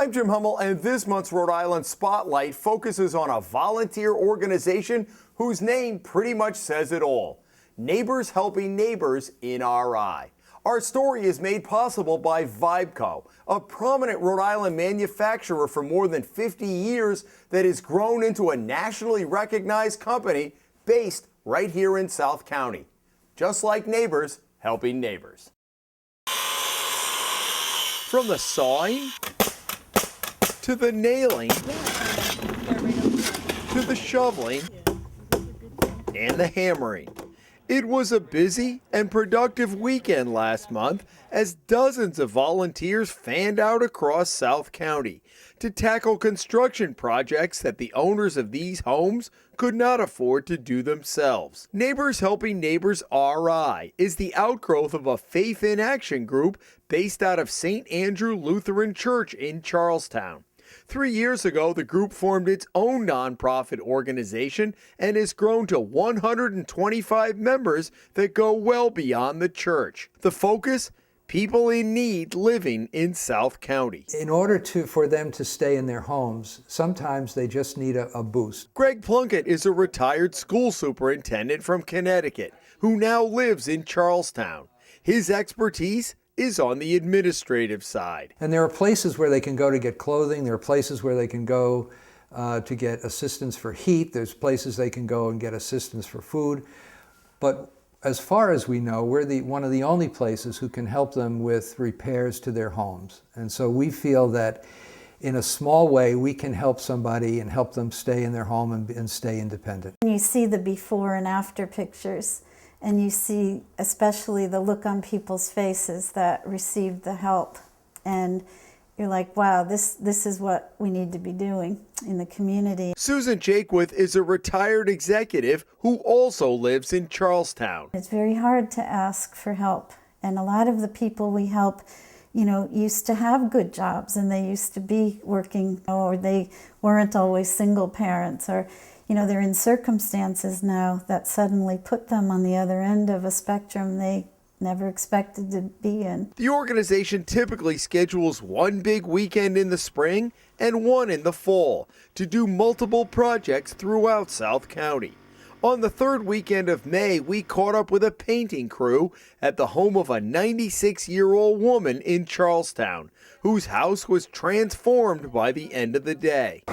I'm Jim Hummel, and this month's Rhode Island Spotlight focuses on a volunteer organization whose name pretty much says it all. Neighbors Helping Neighbors in RI. Our story is made possible by Vibeco, a prominent Rhode Island manufacturer for more than 50 years that has grown into a nationally recognized company based right here in South County. Just like Neighbors Helping Neighbors. From the sawing to the nailing, to the shoveling, and the hammering. It was a busy and productive weekend last month as dozens of volunteers fanned out across South County to tackle construction projects that the owners of these homes could not afford to do themselves. Neighbors Helping Neighbors RI is the outgrowth of a Faith in Action group based out of St. Andrew Lutheran Church in Charlestown. 3 years ago, the group formed its own nonprofit organization and has grown to 125 members that go well beyond the church. The focus? People in need living in South County. In order for them to stay in their homes, sometimes they just need a boost. Greg Plunkett is a retired school superintendent from Connecticut who now lives in Charlestown. His expertise is on the administrative side. And there are places where they can go to get clothing. There are places where they can go to get assistance for heat. There's places they can go and get assistance for food. But as far as we know, we're one of the only places who can help them with repairs to their homes. And so we feel that in a small way, we can help somebody and help them stay in their home and stay independent. You see the before and after pictures, and you see especially the look on people's faces that received the help. And you're like, wow, this is what we need to be doing in the community. Susan Jakewith is a retired executive who also lives in Charlestown. It's very hard to ask for help. And a lot of the people we help, used to have good jobs and they used to be working, or they weren't always single parents, or they're in circumstances now that suddenly put them on the other end of a spectrum they never expected to be in. The organization typically schedules one big weekend in the spring and one in the fall to do multiple projects throughout South County. On the third weekend of May, we caught up with a painting crew at the home of a 96-year-old woman in Charlestown, whose house was transformed by the end of the day.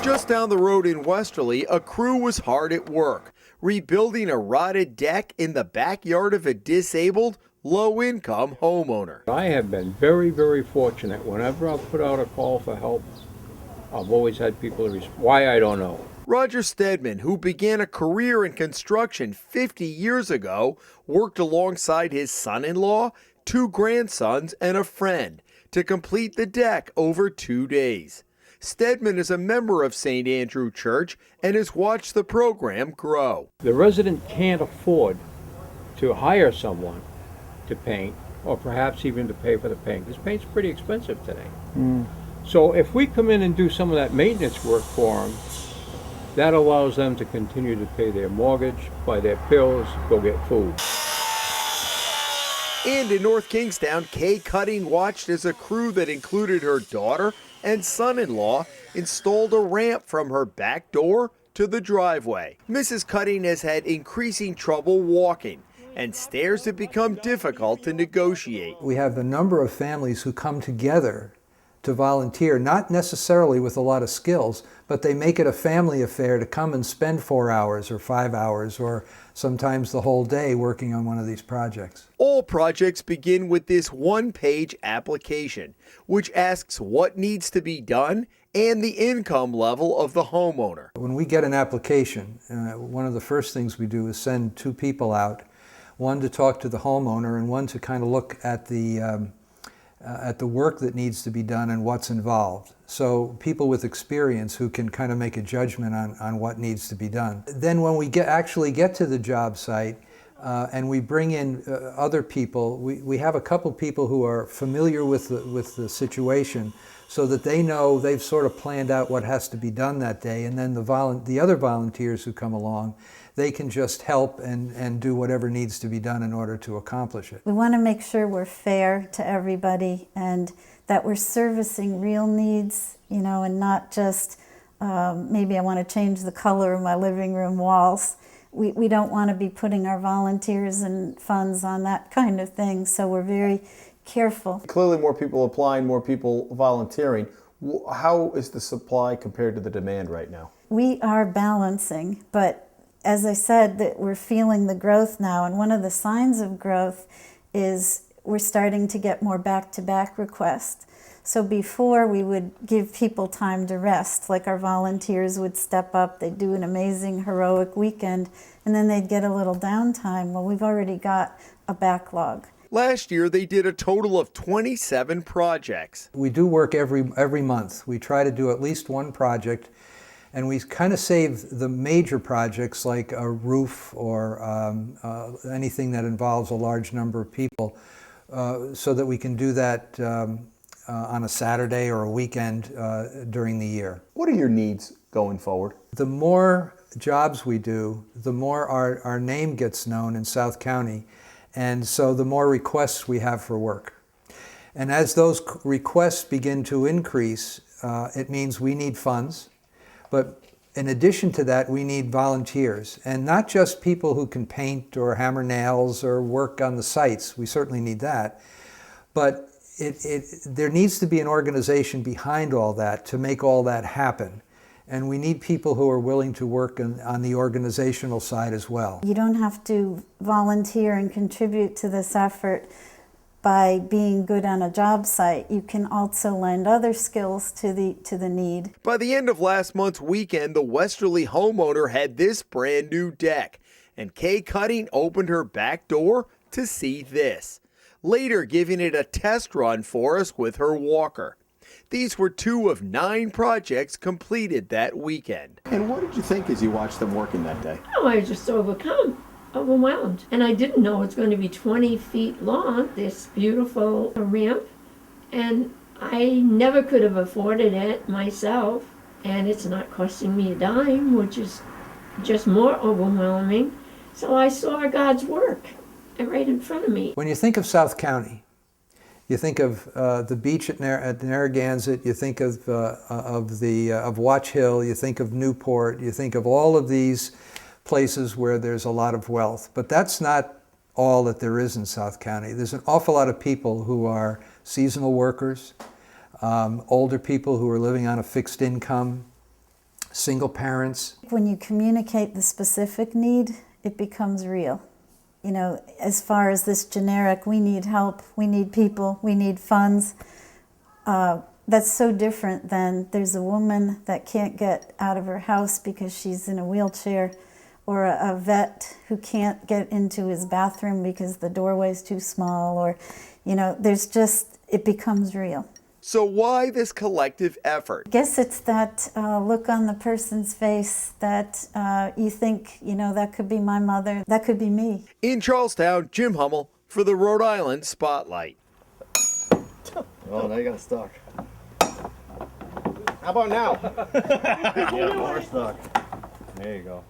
Just down the road in Westerly, a crew was hard at work, rebuilding a rotted deck in the backyard of a disabled, low-income homeowner. I have been very, very fortunate. Whenever I've put out a call for help, I've always had people respond. Why, I don't know. Roger Stedman, who began a career in construction 50 years ago, worked alongside his son-in-law, 2 grandsons, and a friend to complete the deck over 2 days. Stedman is a member of St. Andrew Church and has watched the program grow. The resident can't afford to hire someone to paint, or perhaps even to pay for the paint, because paint's pretty expensive today. So if we come in and do some of that maintenance work for them, that allows them to continue to pay their mortgage, buy their pills, go get food. And in North Kingstown, Kay Cutting watched as a crew that included her daughter and son-in-law installed a ramp from her back door to the driveway. Mrs. Cutting has had increasing trouble walking, and stairs have become difficult to negotiate. We have a number of families who come together to volunteer, not necessarily with a lot of skills, but they make it a family affair to come and spend 4 hours or 5 hours or sometimes the whole day working on one of these projects. All projects begin with this one-page application, which asks what needs to be done and the income level of the homeowner. When we get an application, one of the first things we do is send 2 people out, one to talk to the homeowner and one to kind of look at the work that needs to be done and what's involved. So people with experience who can kind of make a judgment on what needs to be done. Then when we actually get to the job site and we bring in other people, we have a couple people who are familiar with the situation so that they know they've sort of planned out what has to be done that day, and then the other volunteers who come along, they can just help and do whatever needs to be done in order to accomplish it. We want to make sure we're fair to everybody and that we're servicing real needs, and not just maybe I want to change the color of my living room walls. We don't want to be putting our volunteers and funds on that kind of thing, so we're very careful. Clearly more people applying, more people volunteering. How is the supply compared to the demand right now? We are balancing, but as I said, that we're feeling the growth now, and one of the signs of growth is we're starting to get more back-to-back requests. So before we would give people time to rest, like our volunteers would step up, they'd do an amazing heroic weekend, and then they'd get a little downtime. Well, we've already got a backlog. Last year, they did a total of 27 projects. We do work every month. We try to do at least one project, and we kind of save the major projects like a roof or anything that involves a large number of people so that we can do that on a Saturday or a weekend during the year. What are your needs going forward? The more jobs we do, the more our name gets known in South County, and so the more requests we have for work. And as those requests begin to increase, it means we need funds, but in addition to that, we need volunteers, and not just people who can paint or hammer nails or work on the sites. We certainly need that, but there needs to be an organization behind all that to make all that happen. And we need people who are willing to work on the organizational side as well. You don't have to volunteer and contribute to this effort by being good on a job site. You can also lend other skills to the need. By the end of last month's weekend, the Westerly homeowner had this brand new deck, and Kay Cutting opened her back door to see this, later giving it a test run for us with her walker. These were 2 of 9 projects completed that weekend. And what did you think as you watched them working that day? Oh, I was just overwhelmed. And I didn't know it's going to be 20 feet long, this beautiful ramp. And I never could have afforded it myself. And it's not costing me a dime, which is just more overwhelming. So I saw God's work right in front of me. When you think of South County, you think of the beach at Narragansett, you think of Watch Hill, you think of Newport, you think of all of these places where there's a lot of wealth. But that's not all that there is in South County. There's an awful lot of people who are seasonal workers, older people who are living on a fixed income, single parents. When you communicate the specific need, it becomes real. As far as this generic, we need help, we need people, we need funds, that's so different than there's a woman that can't get out of her house because she's in a wheelchair, or a vet who can't get into his bathroom because the doorway's too small, or, it becomes real. So why this collective effort? I guess it's that look on the person's face that you think, that could be my mother, that could be me. In Charlestown, Jim Hummel for the Rhode Island Spotlight. Oh, now you got stuck. How about now? Yeah, more stuck. There you go.